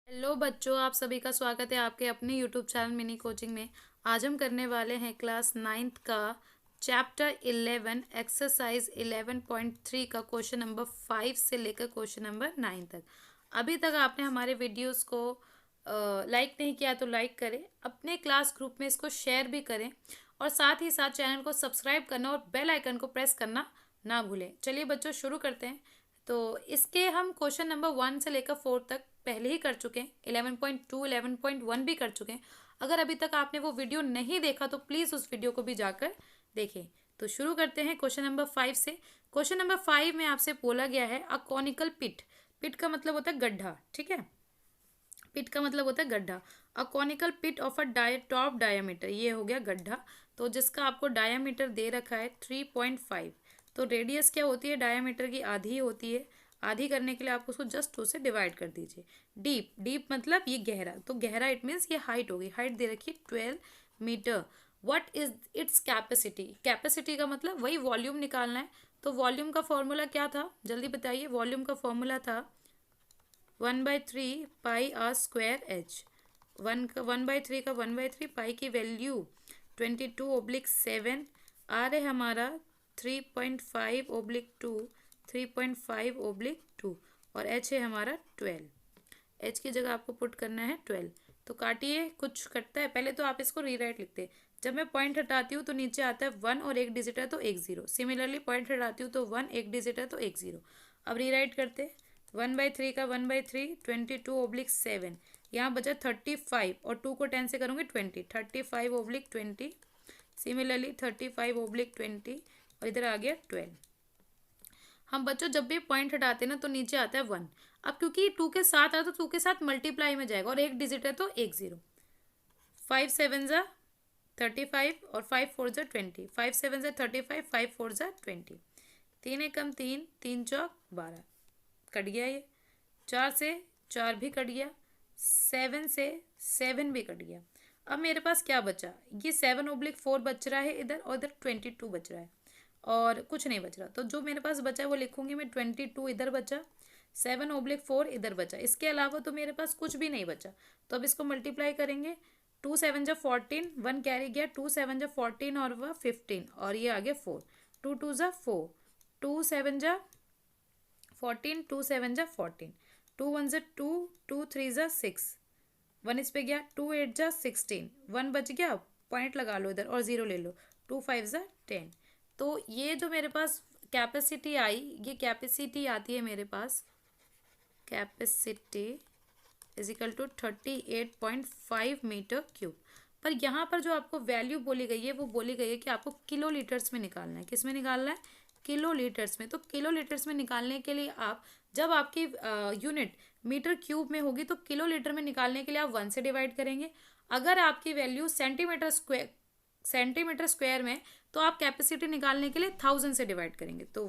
Hello बच्चों, आप सभी का स्वागत है आपके अपने यूट्यूब चैनल मिनी कोचिंग में। आज हम करने वाले हैं क्लास 9th का चैप्टर 11 एक्सरसाइज 11.3 का क्वेश्चन नंबर 5 से लेकर क्वेश्चन नंबर 9 तक। अभी तक आपने हमारे वीडियोस को लाइक नहीं किया तो लाइक करें, अपने क्लास ग्रुप में इसको शेयर भी करें और साथ ही साथ चैनल को सब्सक्राइब करना और बेल आइकन को प्रेस करना ना भूलें। चलिए बच्चों, शुरू करते हैं। तो इसके हम क्वेश्चन नंबर 1 से लेकर 4 तक पहले ही कर चुके हैं। 11.2 11.1 भी कर चुके हैं। अगर अभी तक आपने वो वीडियो नहीं देखा तो प्लीज़ उस वीडियो को भी जाकर देखें। तो शुरू करते हैं क्वेश्चन नंबर 5 से। क्वेश्चन नंबर 5 में आपसे बोला गया है अ कॉनिकल पिट। पिट का मतलब होता है गड्ढा, ठीक है। पिट का मतलब होता है गड्ढा। A conical pit of a top diameter, ये हो गया गड्ढा। तो जिसका आपको डायमीटर दे रखा है 3.5। तो रेडियस क्या होती है, डायमीटर की आधी होती है। आधी करने के लिए आप उसको जस्ट 2 से डिवाइड कर दीजिए। डीप, डीप मतलब ये गहरा, तो गहरा इट मीन्स ये हाइट होगी। हाइट दे रखी है 12 metre. What is its capacity. Capacity का मतलब वही वॉल्यूम निकालना है। तो वॉल्यूम का फॉर्मूला क्या था, जल्दी बताइए। वॉल्यूम का फॉर्मूला था 1/3 पाई आर स्क्वायर एच। 1/3 का 1/3, पाई की वैल्यू 22/7। आर है हमारा 3.5/2, 3.5/2 और एच है हमारा 12। एच की जगह आपको पुट करना है 12। तो काटिए, कुछ कटता है। पहले तो आप इसको रीराइट लिखते हैं। जब मैं पॉइंट हटाती हूँ तो नीचे आता है 1 और एक डिजिट है तो एक जीरो। सिमिलरली पॉइंट हटाती हूँ तो 1, एक डिजिट है तो एक जीरो। अब रीराइट करते हैं। 1/3 का 1/3, 22/7। यहाँ बचा 35 और 2 को 10 से करूँगी 20, 35/20। सिमिलरली 35/20 और इधर आ गया 12। हम बच्चों जब भी पॉइंट हटाते हैं ना तो नीचे आता है 1। अब क्योंकि 2 के साथ आता है तो 2 के साथ मल्टीप्लाई में जाएगा और एक डिजिट है तो एक जीरो। 5 7 जा 35 और 5 4 जा 20। 5 7 जा 35, 5 4 जा 20। 3 एकम 3, 3 चौक 12। कट गया ये। 4 से 4 भी कट गया। 7 से 7 भी कट गया। अब मेरे पास क्या बचा, ये 7/4 बच रहा है इधर, और इधर 22 बच रहा है और कुछ नहीं बच रहा। तो जो मेरे पास बचा है वो लिखूंगी मैं। 22 इधर बचा, 7/4 इधर बचा। इसके अलावा तो मेरे पास कुछ भी नहीं बचा। तो अब इसको मल्टीप्लाई करेंगे। 2 7 जा 14, 1 कैरी गया। 2 7 जा 14 और वह 15 और ये आ गया 4। 2 2 जा 4, 2 7 जा 14, 2 7 जा 14, 2 1 जा 2, 2 3 जा 6, 1 इस पे गया। 2 8 जा 16, 1 बच गया। पॉइंट लगा लो इधर और जीरो ले लो। 2 5 जा 10। तो ये जो मेरे पास कैपेसिटी आई, ये कैपेसिटी आती है मेरे पास। Capacity is equal to 38.5 metre cube. पर यहाँ पर जो आपको वैल्यू बोली गई है वो बोली गई है कि आपको किलो लीटर्स में निकालना है। किस में निकालना है, किलो लीटर्स में। तो किलो लीटर्स में निकालने के लिए आप, जब आपकी यूनिट मीटर क्यूब में होगी तो किलो लीटर में निकालने के लिए आप 1 से डिवाइड करेंगे। अगर आपकी वैल्यू सेंटीमीटर स्क्वायर में, तो आप कैपेसिटी निकालने के लिए 1000 से डिवाइड करेंगे। तो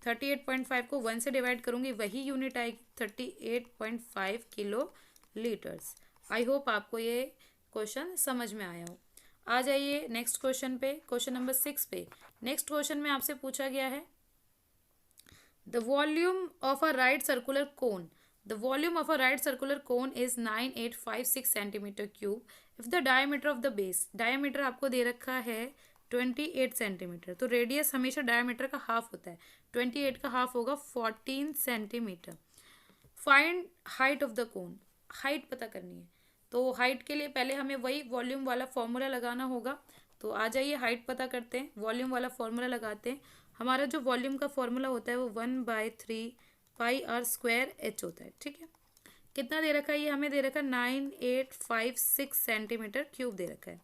38.5 को 1 से डिवाइड करूंगी, वही यूनिट आएगी 38.5 किलो लीटर्स। आई होप आपको ये क्वेश्चन समझ में आया हो। आ जाइए नेक्स्ट क्वेश्चन पे, क्वेश्चन नंबर 6 पे। नेक्स्ट क्वेश्चन में आपसे पूछा गया है the volume of a right circular cone. The volume of a right circular cone is 9856 centimetre cube if the diameter of the base. Diameter आपको दे रखा है 28 सेंटीमीटर। तो रेडियस हमेशा डायमीटर का हाफ होता है। 28 का हाफ होगा 14 centimetre. Find height of the cone. Height पता करनी है। तो हाइट के लिए पहले हमें वही वॉल्यूम वाला फॉर्मूला लगाना होगा। तो आ जाइए हाइट पता करते हैं। वॉल्यूम वाला फॉर्मूला लगाते हैं। हमारा जो वॉल्यूम का फॉर्मूला होता है वो 1/3 पाई आर स्क्वायर एच होता है, ठीक है। कितना दे रखा है, ये हमें दे रखा है 9856 सेंटीमीटर क्यूब दे रखा है।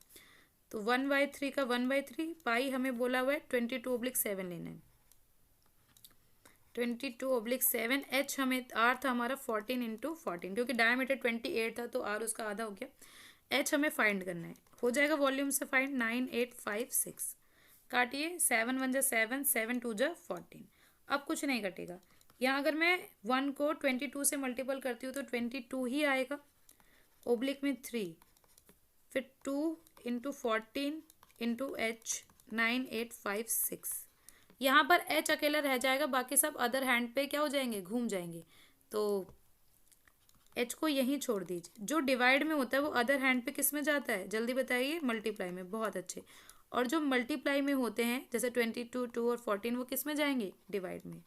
तो 1/3 का 1/3, पाई हमें बोला हुआ है 22/7 लेना है। 22/7, एच हमें आर था हमारा 14 × 14, क्योंकि डायमीटर 28 था तो आर उसका आधा हो गया। एच हमें फाइंड करना है। हो जाएगा वॉल्यूम से फाइंड 9856। काटिए, 7 1 जा 7, 7 2 जा 14। अब कुछ नहीं कटेगा। यहाँ अगर मैं 1 को 22 से मल्टीपल करती हूँ तो 22 ही आएगा। ओब्लिक में 3, फिर 2 × 14 × एच 9856। यहाँ पर एच अकेला रह जाएगा, बाकी सब अदर हैंड पे क्या हो जाएंगे, घूम जाएंगे। तो एच को यहीं छोड़ दीजिए। जो डिवाइड में होता है वो अदर हैंड पे किस में जाता है, जल्दी बताइए, मल्टीप्लाई में। बहुत अच्छे। और जो मल्टीप्लाई में होते हैं जैसे 22, 2 और 14, वो किस में जाएंगे, डिवाइड में।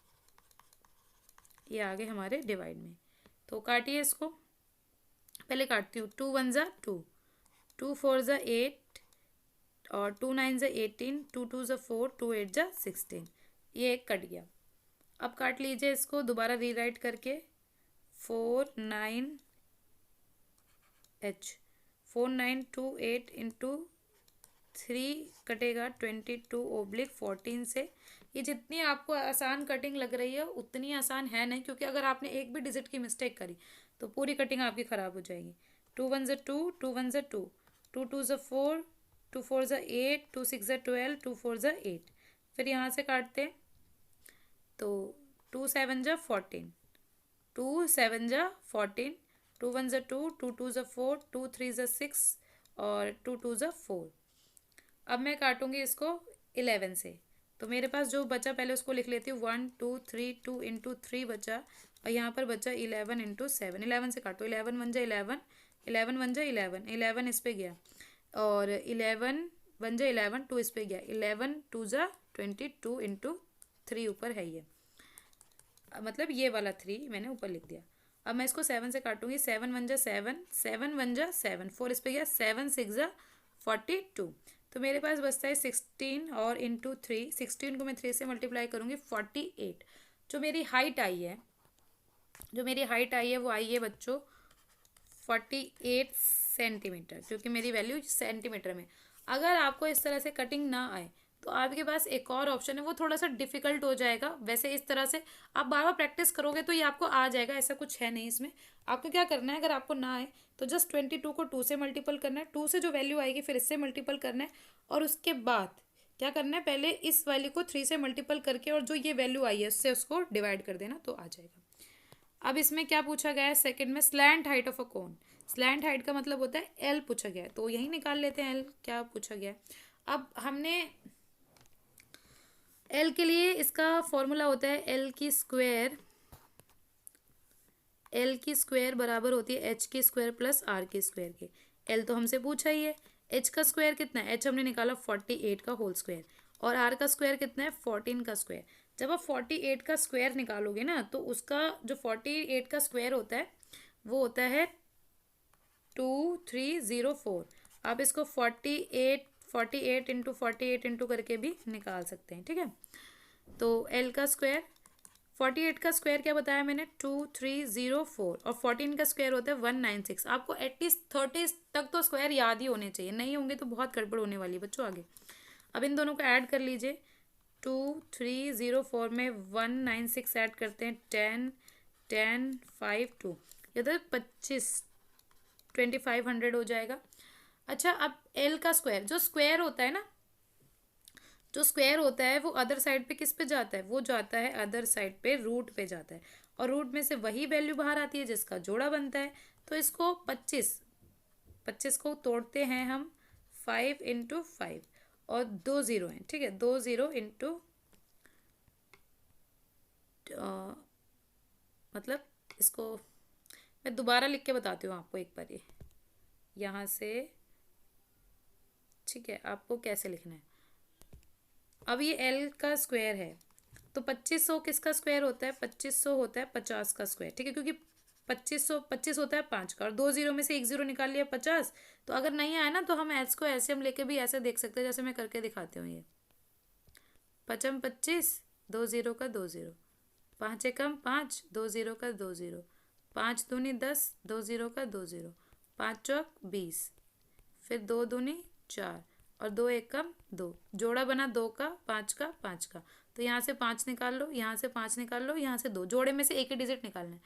ये आ गए हमारे डिवाइड में। तो काटिए इसको, पहले काटती हूँ। 2 1 ज़ा 2, 2 4 ज़ा 8, और 2 9 ज़ा 18, 2 2 ज़ा 4, 2 8 ज़ा 16। ये एक कट गया। अब काट लीजिए इसको दोबारा रीराइट करके। 4 9 एच, 4 9 2 8 इंटू 3 कटेगा 22/14 से। ये जितनी आपको आसान कटिंग लग रही है उतनी आसान है नहीं, क्योंकि अगर आपने एक भी डिजिट की मिस्टेक करी तो पूरी कटिंग आपकी ख़राब हो जाएगी। 2 1 ज़ा 2, 2 1 ज़ा 2, 2 2 ज़ा 4, 2 4 ज़ा 8, 2 6 ज़ा 12, 2 4 ज़ा 8। फिर यहाँ से काटते हैं तो 2 7 ज़ा 14, 2 7 ज़ा 14, 2 1 ज़ा 2, 2 2 ज़ा 4, 2 3 ज़ा 6 और 2 2 ज़ा 4। अब मैं काटूंगी इसको 11 से। तो मेरे पास जो बचा पहले उसको लिख लेती हूँ। 1 2 3, 2 इंटू 3 बचा, और यहाँ पर बचा 11 इंटू 7। 11 से काटो। 11 1 जा 11, 11 1 जा 11, 11 इस पे गया, और 11 1 जा 11, 2 इस पे गया, 11 2 जा 22 इंटू 3 ऊपर है ये, मतलब ये वाला 3 मैंने ऊपर लिख दिया। अब मैं इसको 7 से काटूंगी। 7 1 जा 7, 7 1 जा 7, 4 इस पे गया, 7 6 जा 42। तो मेरे पास बचता है 16 और इंटू 3, 16 को मैं 3 से मल्टीप्लाई करूँगी, 48। जो मेरी हाइट आई है, वो आई है बच्चों 48 सेंटीमीटर, क्योंकि मेरी वैल्यू सेंटीमीटर में। अगर आपको इस तरह से कटिंग ना आए तो आपके पास एक और ऑप्शन है, वो थोड़ा सा डिफिकल्ट हो जाएगा। वैसे इस तरह से आप बार बार प्रैक्टिस करोगे तो ये आपको आ जाएगा, ऐसा कुछ है नहीं इसमें। आपको क्या करना है, अगर आपको ना आए तो जस्ट 22 को 2 से मल्टीपल करना है, 2 से जो वैल्यू आएगी फिर इससे मल्टीपल करना है, और उसके बाद क्या करना है, पहले इस वैल्यू को 3 से मल्टीपल करके और जो ये वैल्यू आई है उससे उसको डिवाइड कर देना, तो आ जाएगा। अब इसमें क्या पूछा गया है सेकंड में, slant height of a cone. Slant height का मतलब होता है एल पूछा गया है, तो यही निकाल लेते हैं एल क्या पूछा गया है। अब हमने एल के लिए इसका फॉर्मूला होता है एल की स्क्वायर बराबर होती है एच की स्क्वायर प्लस आर की स्क्वायर के। एल तो हमसे पूछा ही है, एच का स्क्वायर कितना है, एच हमने निकाला 48 का होल स्क्वायर, और आर का स्क्वायर कितना है 14 का स्क्वायर। जब आप 48 का स्क्वायर निकालोगे ना तो उसका जो 48 का स्क्वायर होता है वो होता है 2304। आप इसको 48 इंटू 48 इंटू करके भी निकाल सकते हैं, ठीक है। तो एल का स्क्वायर, 48 का स्क्वायर क्या बताया मैंने, 2304, और 14 का स्क्वायर होता है 196। आपको एटलीस्ट 30 तक तो स्क्वायर याद ही होने चाहिए, नहीं होंगे तो बहुत गड़बड़ होने वाली है बच्चों आगे। अब इन दोनों को ऐड कर लीजिए। 2304 में 196 ऐड करते हैं, 10 10 5 2, ये तो 2500 हो जाएगा। अच्छा, अब एल का स्क्वायर, जो स्क्वायर होता है वो अदर साइड पे किस पे जाता है, वो जाता है अदर साइड पे रूट पे जाता है, और रूट में से वही वैल्यू बाहर आती है जिसका जोड़ा बनता है। तो इसको 25 को तोड़ते हैं हम 5 इंटू 5, और 2 0 हैं, ठीक है। 2 0 इंटू मतलब इसको मैं दोबारा लिख के बताती हूँ आपको एक बार, ये यहाँ से, ठीक है, आपको कैसे लिखना है। अब ये एल का स्क्वायर है, तो 2500 किसका स्क्वायर होता है, 2500 होता है 50 का स्क्वायर, ठीक है, क्योंकि 25 होता है 5 का, और 2 0 में से 1 0 निकाल लिया 50। तो अगर नहीं आया ना तो हम एच को ऐसे हम लेके भी ऐसे देख सकते हैं, जैसे मैं करके दिखाती हूँ। ये 5 25, 2 0 का 2 0, 5 एकम 5, 2 0 का 2 0, 5 दूनी 10, 2 0 का 2 0, 5 चौक 20, फिर 2 दूनी 4, और 2 एकम 2, जोड़ा बना 2 का 5 का 5 का। तो यहाँ से 5 निकाल लो, यहाँ से 5 निकाल लो, यहाँ से 2, जोड़े में से एक ही डिजिट निकालना है।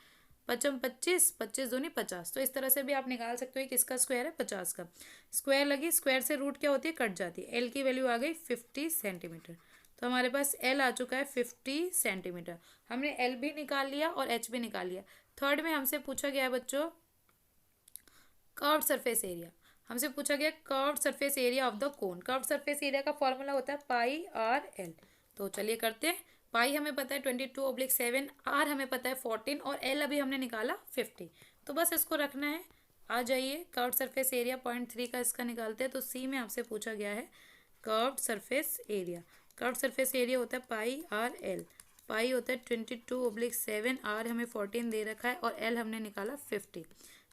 5 25, 25 दूनी 50। तो इस तरह से भी आप निकाल सकते हो किसका स्क्वायर है, 50 का। स्क्वायर लगी, स्क्वायर से रूट क्या होती है, कट जाती है। एल की वैल्यू आ गई 50 सेंटीमीटर। तो हमारे पास एल आ चुका है 50 सेंटीमीटर। हमने एल भी निकाल लिया और एच भी निकाल लिया। थर्ड में हमसे पूछा गया है बच्चों कर्व्ड सरफेस एरिया। हमसे पूछा गया curved surface area of the cone. Curved surface area का फॉर्मूला होता है पाई आर एल। तो चलिए करते हैं। पाई हमें पता है 22/7, आर हमें पता है 14, और एल अभी हमने निकाला 50। तो बस इसको रखना है। आ जाइए, कर्व्ड सरफेस एरिया 0.3 का इसका निकालते हैं। तो सी में आपसे पूछा गया है curved surface area. Curved surface area होता है पाई आर एल। पाई होता है 22/7, आर हमें 14 दे रखा है और एल हमने निकाला 50।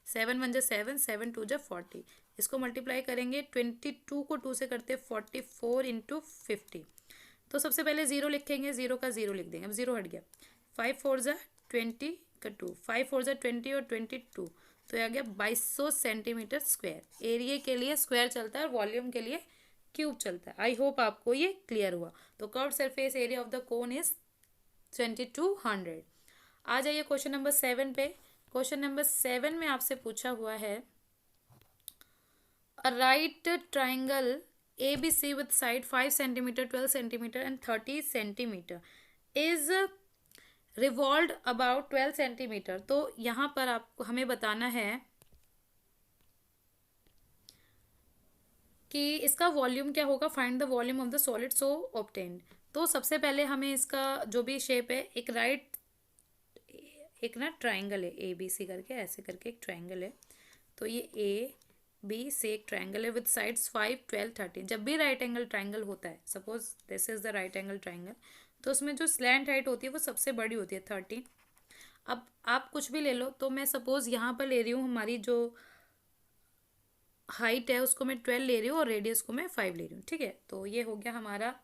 7 1 जा 7, 7 2 जा 40। इसको मल्टीप्लाई करेंगे, 22 को 2 से करते 44 इंटू 50। तो सबसे पहले जीरो लिखेंगे, जीरो का जीरो लिख देंगे। अब जीरो हट गया। 5 4 जा 20 का 2, 5 4 जा 20 और 22, तो ये आ गया 2200 सेंटीमीटर स्क्वायर। एरिया के लिए स्क्वायर चलता है और वॉल्यूम के लिए क्यूब चलता है। आई होप आपको ये क्लियर हुआ। तो curved surface area of the cone is 2200। आ जाइए क्वेश्चन नंबर 7 पे। क्वेश्चन नंबर 7 में आपसे पूछा हुआ है a right triangle ABC with side 5 centimeter, 12 centimeter and 30 centimeter is revolved about 12 centimeter। तो यहाँ पर आपको हमें बताना है कि इसका वॉल्यूम क्या होगा। Find the volume of the solid so obtained. तो सबसे पहले हमें इसका जो भी शेप है, एक ना ट्राइंगल है ABC करके, ऐसे करके एक ट्राइंगल है। तो ये AB से एक ट्राइंगल है विद साइड्स 5 12 30। जब भी राइट एंगल ट्राइंगल होता है, suppose this is the right angle triangle, तो उसमें जो स्लैंट हाइट होती है वो सबसे बड़ी होती है 13। अब आप कुछ भी ले लो, तो मैं सपोज यहाँ पर ले रही हूँ, हमारी जो हाइट है उसको मैं 12 ले रही हूँ और रेडियस को मैं 5 ले रही हूँ। ठीक है, तो ये हो गया हमारा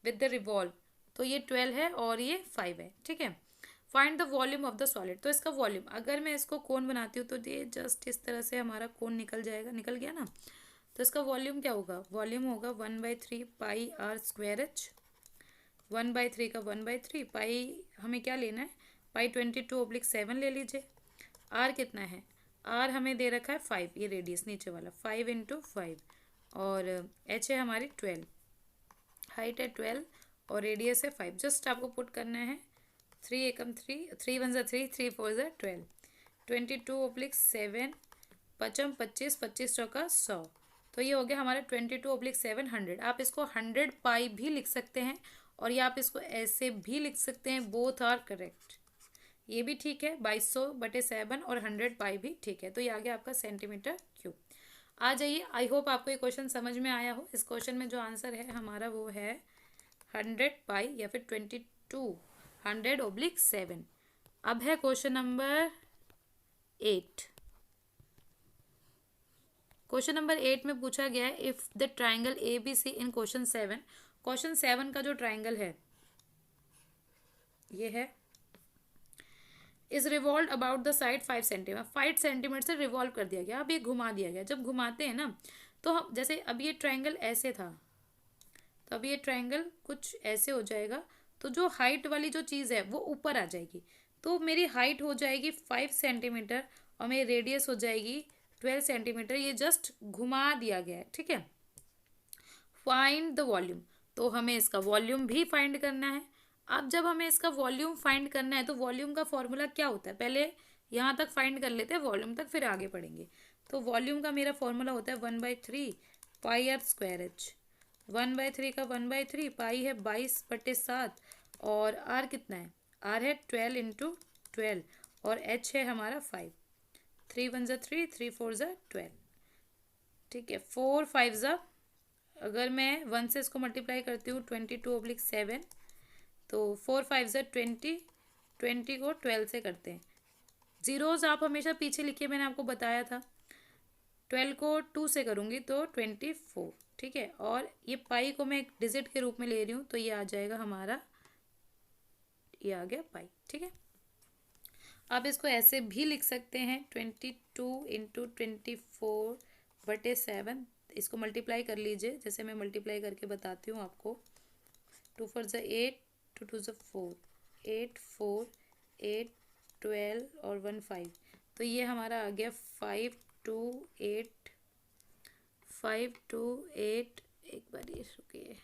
विद द रिवॉल्व। तो ये 12 है और ये 5 है। ठीक है, find the volume of the solid. तो इसका वॉल्यूम, अगर मैं इसको कोन बनाती हूँ तो ये जस्ट इस तरह से हमारा कोन निकल जाएगा, निकल गया ना। तो इसका वॉल्यूम क्या होगा, वॉल्यूम होगा 1/3 पाई आर स्क्वायर एच। 1/3 का 1/3 पाई, हमें क्या लेना है, पाई 22/7 ले लीजिए। आर कितना है, आर हमें दे रखा है 5, ये रेडियस नीचे वाला 5 इंटू 5, और एच है हमारी 12, हाइट है 12 और रेडियस है 5। जस्ट आपको पुट करना है 3 एकम 3, 3 1 3, 3 4 12, 22/7, पचम 25, 25 चौका 100। तो ये हो गया हमारा 22/7 100। आप इसको 100 पाई भी लिख सकते हैं और या आप इसको ऐसे भी लिख सकते हैं, बोथ आर करेक्ट। ये भी ठीक है, 2200/7 और 100 पाई भी ठीक है। तो ये आ गया आपका सेंटीमीटर क्यूब। आ जाइए, आई होप आपको ये क्वेश्चन समझ में आया हो। इस क्वेश्चन में जो आंसर है हमारा वो है 100 पाई या फिर 2200/7। अब है क्वेश्चन नंबर 8। क्वेश्चन नंबर 8 में पूछा गया है if the triangle ABC in question 7। Question 7 का जो ट्राइंगल है ये है, is revolve about the side 5 centimetre. 5 centimetre से रिवॉल्व कर दिया गया। अब ये घुमा दिया गया। जब घुमाते हैं ना, तो हम जैसे अब ये ट्राइंगल ऐसे था, तो अब ये ट्राइंगल कुछ ऐसे हो जाएगा। तो जो हाइट वाली जो चीज़ है वो ऊपर आ जाएगी। तो मेरी हाइट हो जाएगी 5 सेंटीमीटर और मेरी रेडियस हो जाएगी 12 सेंटीमीटर। ये जस्ट घुमा दिया गया है। ठीक है, फाइंड द वॉल्यूम। तो हमें इसका वॉल्यूम भी फाइंड करना है। अब जब हमें इसका वॉल्यूम फाइंड करना है तो वॉल्यूम का फॉर्मूला क्या होता है, पहले यहाँ तक फाइंड कर लेते हैं, वॉल्यूम तक फिर आगे पढ़ेंगे। तो वॉल्यूम का मेरा फॉर्मूला होता है 1/3 पाई आर स्क्वायर एच। 1/3 का 1/3, पाई है 22/7 और आर कितना है, आर है 12 इंटू 12 और एच है हमारा 5। 3 1 3, 3 4 12। ठीक है, 4 5 अगर मैं 1 से इसको मल्टीप्लाई करती हूँ 22/7, तो 4 5 20, 20 को 12 से करते हैं। जीरोज आप हमेशा पीछे लिखिए, मैंने आपको बताया था। 12 को 2 से करूँगी तो 24। ठीक है, और ये पाई को मैं एक डिजिट के रूप में ले रही हूँ, तो ये आ जाएगा हमारा, ये आ गया पाई। ठीक है, आप इसको ऐसे भी लिख सकते हैं 22 इंटू 24/7। इसको मल्टीप्लाई कर लीजिए, जैसे मैं मल्टीप्लाई करके बताती हूँ आपको। 2 4 8, 2 2 4, 8 4 8 12 और 1 5। तो ये हमारा आ गया 5 2 8, 5 2 8, एक बार ये रुकिए,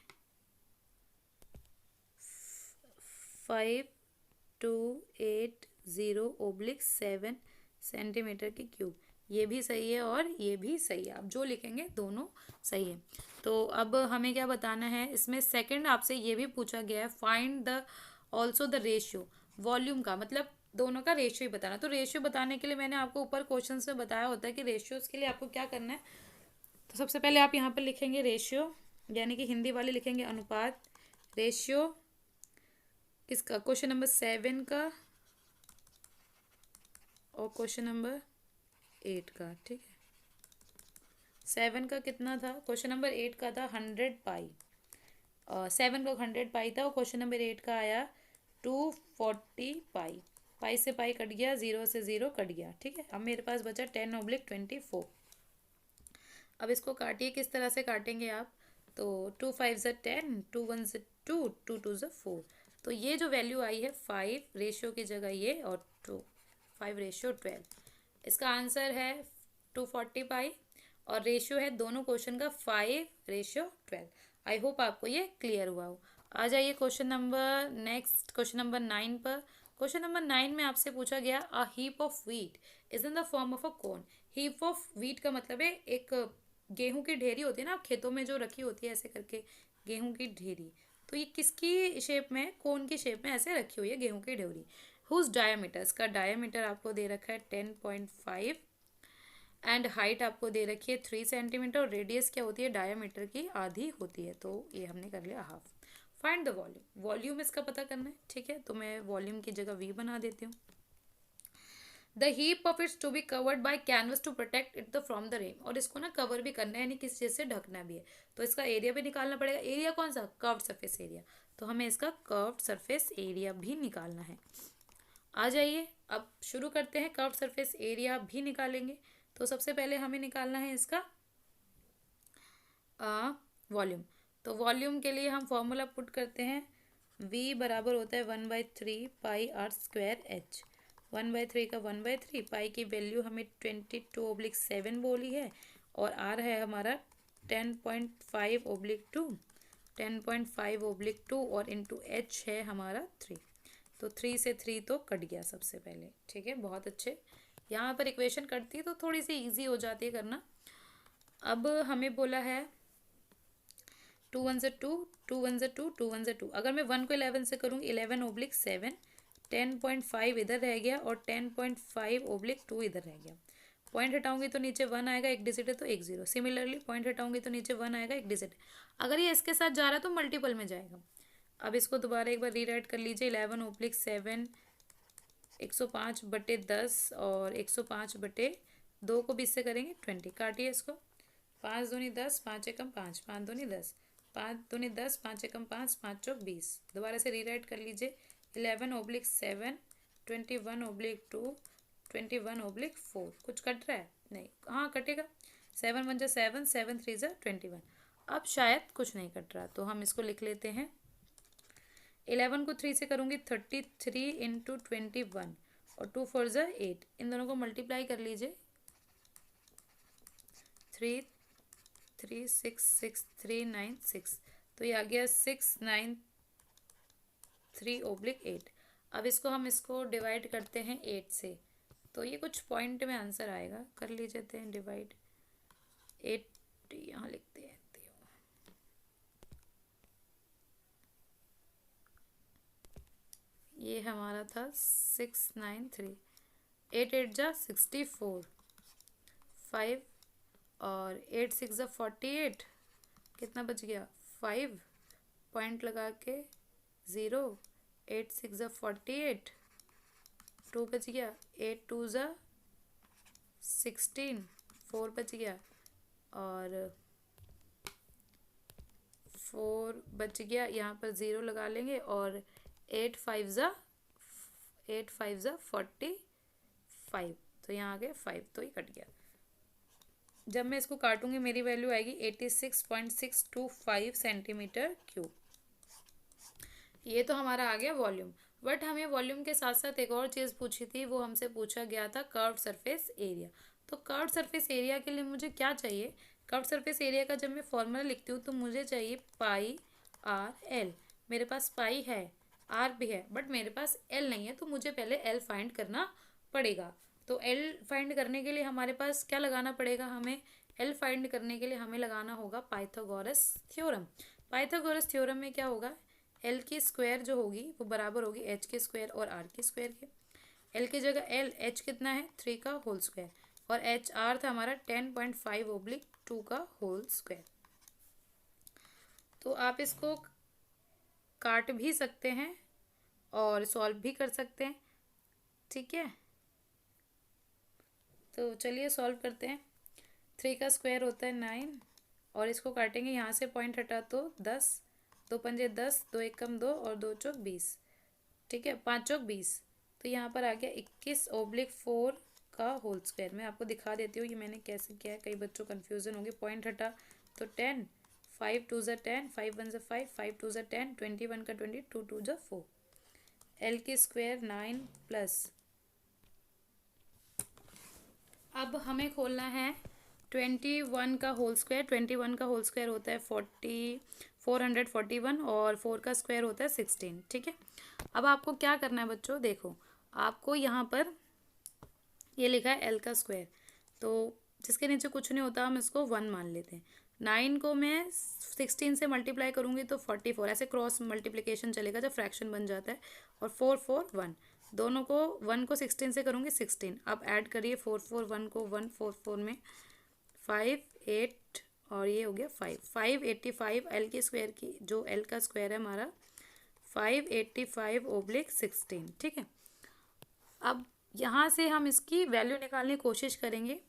5280/7 सेंटीमीटर की क्यूब। ये भी सही है और ये भी सही है, आप जो लिखेंगे दोनों सही है। तो अब हमें क्या बताना है, इसमें सेकंड आपसे ये भी पूछा गया है find the also the ratio. Volume का मतलब दोनों का रेशियो ही बताना। तो रेशियो बताने के लिए मैंने आपको ऊपर क्वेश्चन में बताया होता है कि रेशियोज के लिए आपको क्या करना है। तो सबसे पहले आप यहाँ पर लिखेंगे रेशियो, यानी कि हिंदी वाले लिखेंगे अनुपात। रेशियो किसका, क्वेश्चन नंबर 7 का और क्वेश्चन नंबर 8 का, ठीक है। 7 का कितना था, क्वेश्चन नंबर 8 का था 100 पाई, और 7 का 100 पाई था, और क्वेश्चन नंबर 8 का आया 240 पाई। पाई से पाई कट गया, 0 से 0 कट गया, ठीक है। अब मेरे पास बचा 10/24। अब इसको काटिए, किस तरह से काटेंगे आप, तो 2 5 ज़ा 10, 2 1 ज़ा 2, 2 2 ज़ा 4। तो ये जो वैल्यू आई है 5 रेशियो की जगह ये, और 2 5/12। इसका आंसर है 240 पाई, और रेशियो है दोनों क्वेश्चन का 5/12। आई होप आपको ये क्लियर हुआ हो। आ जाइए question number next, question number 9 पर। क्वेश्चन नंबर 9 में आपसे पूछा गया a heap of wheat is in the form of a cone. Heap of wheat का मतलब है एक गेहूं की ढेरी होती है ना, आप खेतों में जो रखी होती है ऐसे करके गेहूं की ढेरी, तो ये किसकी शेप में, कोन की शेप में ऐसे रखी हुई है गेहूं की ढेरी। हुज डायमीटर, इसका डायमीटर आपको दे रखा है 10.5, एंड हाइट आपको दे रखी है 3 सेंटीमीटर, और रेडियस क्या होती है, डायमीटर की आधी होती है, तो ये हमने कर लिया half. Find the volume, volume इसका पता करना है, ठीक है। तो मैं वॉल्यूम की जगह वी बना देती हूँ। The heap of its to be covered by canvas to protect it the from the rain, और इसको ना कवर भी करना है, यानी किसी चीज़ से ढकना भी है, तो इसका एरिया भी निकालना पड़ेगा। एरिया कौन सा, कर्व्ड सरफेस एरिया, तो हमें इसका कर्व्ड सरफेस एरिया भी निकालना है। आ जाइए अब शुरू करते हैं, कर्व्ड सरफेस एरिया भी निकालेंगे। तो सबसे पहले हमें निकालना है इसका वॉल्यूम। तो वॉल्यूम के लिए हम फॉर्मूला पुट करते हैं, v बराबर होता है 1/3 पाई आर स्क्वायर एच। 1/3 का 1/3, पाई की वैल्यू हमें 22/7 बोली है, और आर है हमारा 10.5/2, 10.5/2, और इंटू एच है हमारा 3। तो 3 से 3 तो कट गया सबसे पहले, ठीक है, बहुत अच्छे। यहाँ पर इक्वेशन कटती है तो थोड़ी सी इजी हो जाती है करना। अब हमें बोला है 2 1 ज़ा 2, 2 1 ज़ा 2, 2 1 ज़ा 2। अगर मैं 1 को 11 से करूँगी, 11/7, 10.5 इधर रह गया, और 10.5/2 इधर रह गया। पॉइंट हटाऊंगी तो नीचे 1 आएगा, एक डिजिट है तो एक 0। सिमिलरली पॉइंट हटाऊंगी तो नीचे 1 आएगा, एक डिजिट। अगर ये इसके साथ जा रहा है तो मल्टीपल में जाएगा। अब इसको दोबारा एक बार रीराइट कर लीजिए, 11/7, 105/10, और 105/2 को 20 से करेंगे 20। काटिए इसको, 5 दूनी 10, 5 एकम 5, 5 दूनी 10, 5 दूनी 10, 5 एकम 5, 5 चौक 20। दोबारा से रीराइट कर लीजिए, 11/7, 21/2, 21/4। कुछ कट रहा है, नहीं, हाँ कटेगा। 7 1 जा 7, 7 3 जा 21। अब शायद कुछ नहीं कट रहा, तो हम इसको लिख लेते हैं। 11 को 3 से करूँगी, 33 इंटू 21, और 2 4 जा 8। इन दोनों को मल्टीप्लाई कर लीजिए, 3 3 6 6 3 9 6, तो ये आ गया 693/8। अब इसको हम इसको डिवाइड करते हैं 8 से, तो ये कुछ पॉइंट में आंसर आएगा, कर लीजिए हैं डिवाइड। 8 यहाँ लिखते हैं, ये हमारा था 693, 8 8 जा 64, 5, और 8 6 जा 48, कितना बच गया 5, पॉइंट लगा के 0, 8 6 जा 48, 2 बच गया, 8 2 जा 16, 4 बच गया, और 4 बच गया, यहाँ पर 0 लगा लेंगे, और 8 5 जा 45, तो यहाँ आ गया 5, तो ये कट गया। जब मैं इसको काटूंगी मेरी वैल्यू आएगी 86.625 सेंटीमीटर क्यूब। ये तो हमारा आ गया वॉल्यूम। बट हमें वॉल्यूम के साथ साथ एक और चीज़ पूछी थी, वो हमसे पूछा गया था कर्व्ड सरफेस एरिया। तो कर्व्ड सरफेस एरिया के लिए मुझे क्या चाहिए, कर्व्ड सरफेस एरिया का जब मैं फॉर्मूला लिखती हूँ तो मुझे चाहिए पाई आर एल। मेरे पास पाई है, आर भी है, बट मेरे पास एल नहीं है, तो मुझे पहले एल फाइंड करना पड़ेगा। तो एल फाइंड करने के लिए हमारे पास क्या लगाना पड़ेगा, हमें एल फाइंड करने के लिए हमें लगाना होगा पाइथागोरस थ्योरम। पाइथागोरस थ्योरम में क्या होगा, एल की स्क्वायर जो होगी वो बराबर होगी एच के स्क्वायर और आर के स्क्वायर के। एल की जगह एल, एच कितना है 3 का होल स्क्वायर, और एच आर था हमारा 10.5/2 का होल स्क्वायर। तो आप इसको काट भी सकते हैं और सॉल्व भी कर सकते हैं, ठीक है। तो चलिए सॉल्व करते हैं। 3 का स्क्वायर होता है 9, और इसको काटेंगे, यहाँ से पॉइंट हटा तो 10, 2×5 = 10, 2 × 1 = 2 और 2 × 4 = 20, ठीक है, 5 × 20। तो यहाँ पर आ गया 21/4 का होल स्क्वायर। मैं आपको दिखा देती हूँ ये मैंने कैसे किया है, कई बच्चों कन्फ्यूज़न होगी। पॉइंट हटा तो 10, 5 2 ज़ा 10, 5 1 ज़ा 5, 5 2 ज़ा 10, 21 का 20, 2 2 ज़ा 4। एल की स्क्वायर 9 प्लस, अब हमें खोलना है 21 का होल स्क्वायर। 21 का होल स्क्वायर होता है 441, और 4 का स्क्वायर होता है 16, ठीक है। अब आपको क्या करना है बच्चों, देखो आपको यहाँ पर ये लिखा है एल का स्क्वायर, तो जिसके नीचे कुछ नहीं होता हम इसको 1 मान लेते हैं। 9 को मैं 16 से मल्टीप्लाई करूँगी तो 44, ऐसे क्रॉस मल्टीप्लिकेशन चलेगा जब फ्रैक्शन बन जाता है। और 4 4 1, दोनों को 1 को 16 से करूँगी 16। अब ऐड करिए 4 4 1 को 1 4 4 में 5 8, और ये हो गया 585। एल की स्क्वायर की जो एल का स्क्वायर है हमारा 585/16, ठीक है। अब यहाँ से हम इसकी वैल्यू निकालने की कोशिश करेंगे।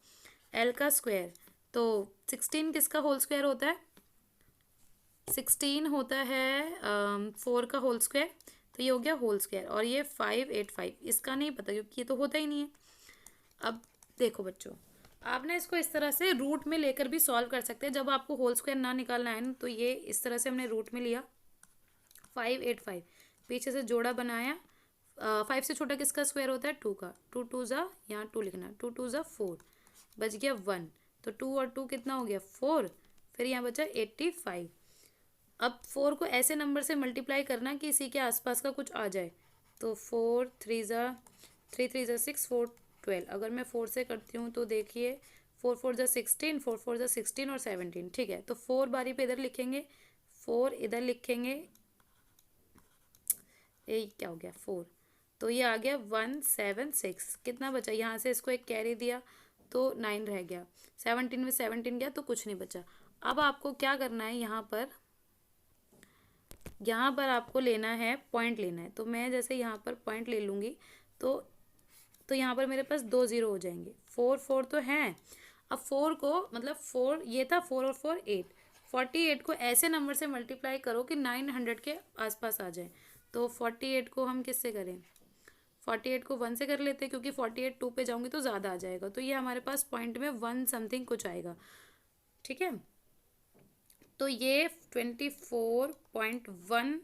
एल का स्क्वायर, तो 16 किसका होल स्क्वायर होता है, 16 होता है 4 का होल स्क्वायर, तो ये हो गया होल स्क्वायर। और ये 585, इसका नहीं पता क्योंकि ये तो होता ही नहीं है। अब देखो बच्चों, आप ना इसको इस तरह से रूट में लेकर भी सॉल्व कर सकते हैं। जब आपको होल स्क्वायर ना निकालना है ना, तो ये इस तरह से हमने रूट में लिया 585, पीछे से जोड़ा बनाया। 5 से छोटा किसका स्क्वायर होता है 2 का, 2 2 ज़ा, यहाँ 2 लिखना, 2 2 ज़ा 4, बच गया 1, तो 2 और 2 कितना हो गया 4, फिर यहाँ बचा 85। अब 4 को ऐसे नंबर से मल्टीप्लाई करना कि इसी के आसपास का कुछ आ जाए, तो 4 3 ज़ा 3 3 ज़ा 6, 4 12। अगर मैं 4 से करती हूँ तो देखिए 4 4 ज़ा 16, 4 4 ज़ा 16 और 17, ठीक है। तो 4 बारी पे इधर लिखेंगे, 4 इधर लिखेंगे, ये क्या हो गया 4, तो ये आ गया 176। कितना बचा, यहाँ से इसको एक कैरी दिया तो 9 रह गया, 17 में 17 गया तो कुछ नहीं बचा। अब आपको क्या करना है, यहाँ पर आपको लेना है, पॉइंट लेना है। तो मैं जैसे यहाँ पर पॉइंट ले लूँगी तो यहाँ पर मेरे पास 2 0 हो जाएंगे। 4 4 तो हैं, अब 4 को मतलब 4 ये था, 4 और 4 8, 48 को ऐसे नंबर से मल्टीप्लाई करो कि 900 के आसपास आ जाए। तो 48 को हम किससे करें, 48 को 1 से कर लेते हैं, क्योंकि 48 2 पे जाऊंगी तो ज़्यादा आ जाएगा। तो ये हमारे पास पॉइंट में 1 समथिंग कुछ आएगा, ठीक है। तो ये 24.1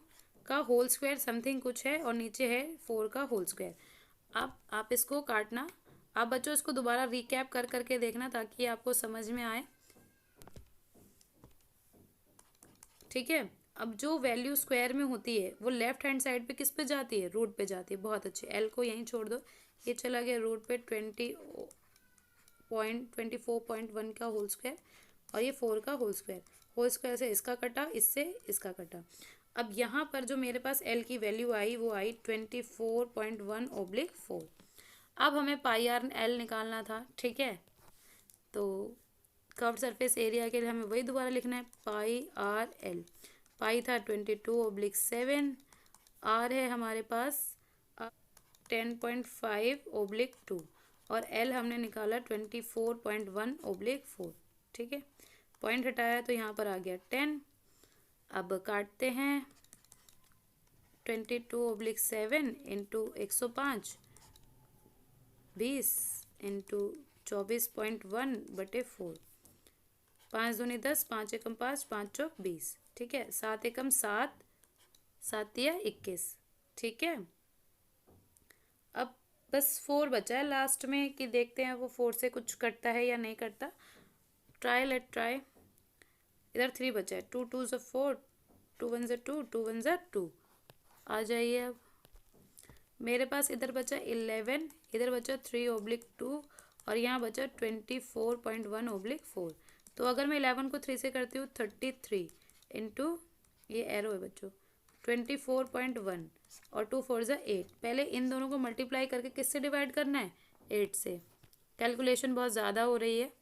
का होल स्क्वायर समथिंग कुछ है, और नीचे है 4 का होल स्क्वायर। अब आप इसको काटना। आप बच्चों इसको दोबारा रिकैप कर करके देखना ताकि आपको समझ में आए, ठीक है। अब जो वैल्यू स्क्वायर में होती है वो लेफ्ट हैंड साइड पे किस पे जाती है, रूट पे जाती है। बहुत अच्छे, एल को यहीं छोड़ दो, ये चला गया रूट पे 24.1 का होल स्क्वायर, और ये 4 का होल स्क्वायर। होल स्क्वायर से इसका कटा, इससे इसका कटा। अब यहाँ पर जो मेरे पास एल की वैल्यू आई वो आई 24.1/4। अब हमें पाई आर एल निकालना था, ठीक है। तो कर्व सरफेस एरिया के लिए हमें वही दोबारा लिखना है, पाई आर एल। पाई था 22/7, आर है हमारे पास 10.5/2, और एल हमने निकाला 24.1/4, ठीक है। पॉइंट हटाया तो यहाँ पर आ गया 10। अब काटते हैं, 22/7 इंटू 105, 20 इंटू 24.1/4, 5 दूनी 10, 5 एकम 5, 5 चौक 20, ठीक है। 7 एकम 7, 7 या 21, ठीक है। अब बस 4 बचा है लास्ट में, कि देखते हैं वो 4 से कुछ कटता है या नहीं कटता। Late try. इधर 3 बचा है, 2 2 ज़ा 4, 2 1 ज़ा 2, 2 1 ज़ा 2। आ जाइए। अब मेरे पास इधर बचा 11, इधर बचा 3/2, और यहाँ बचा 24.1/4। तो अगर मैं 11 को 3 से करती हूँ 33 इंटू, ये एरो है बच्चों, 24.1 और 2 4 ज़ा 8। पहले इन दोनों को मल्टीप्लाई करके किससे डिवाइड करना है? 8 से। कैलकुलेशन बहुत ज़्यादा हो रही है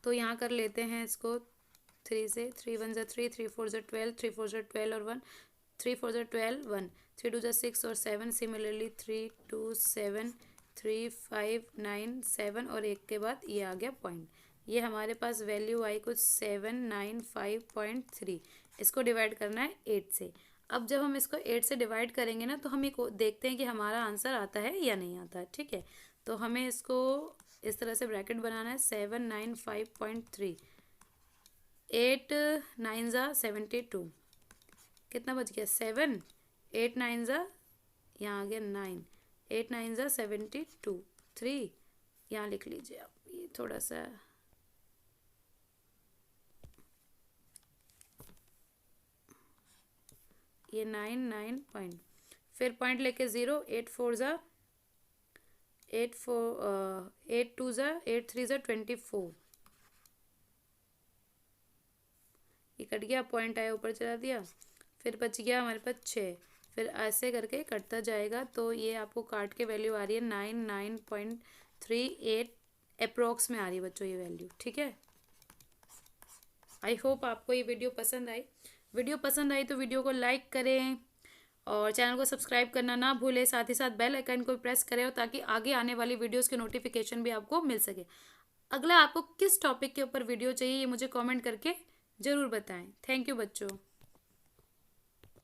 तो यहाँ कर लेते हैं इसको 3 से। 3 1 ज़ा 3, 3 4 ज़ा 12, 3 4 ज़ा 12 और 1, 3 4 ज़ा 12 1, 3 2 ज़ा 6 और 7। सिमिलरली 3 2 7 3 5 9 7 और 1 के बाद ये आ गया पॉइंट। ये हमारे पास वैल्यू आई कुछ 795.3। इसको डिवाइड करना है 8 से। अब जब हम इसको 8 से डिवाइड करेंगे ना तो हम ये देखते हैं कि हमारा आंसर आता है या नहीं आता है। ठीक है, तो हमें इसको इस तरह से ब्रैकेट बनाना है। 795.3, 8 9 ज़ा 72, कितना बच गया? 7, 8 9 ज़ा, यहाँ आ गया 9, 8 9 ज़ा 72, 3 यहाँ लिख लीजिए आप। ये थोड़ा सा ये 9 9 पॉइंट, फिर पॉइंट लेके 0, 8 4 ज़ा 8 2 ज़ा 8 3 ज़ा 24, ये कट गया, पॉइंट आया ऊपर चला दिया, फिर बच गया हमारे पास 6। फिर ऐसे करके कटता जाएगा तो ये आपको काट के वैल्यू आ रही है 99.38 अप्रोक्स में आ रही है बच्चों ये वैल्यू। ठीक है, आई होप आपको ये वीडियो पसंद आई। वीडियो पसंद आई तो वीडियो को लाइक करें और चैनल को सब्सक्राइब करना ना भूलें। साथ ही साथ बेल आइकन को प्रेस करें ताकि आगे आने वाली वीडियोस के नोटिफिकेशन भी आपको मिल सके। अगला आपको किस टॉपिक के ऊपर वीडियो चाहिए ये मुझे कमेंट करके ज़रूर बताएं। थैंक यू बच्चों।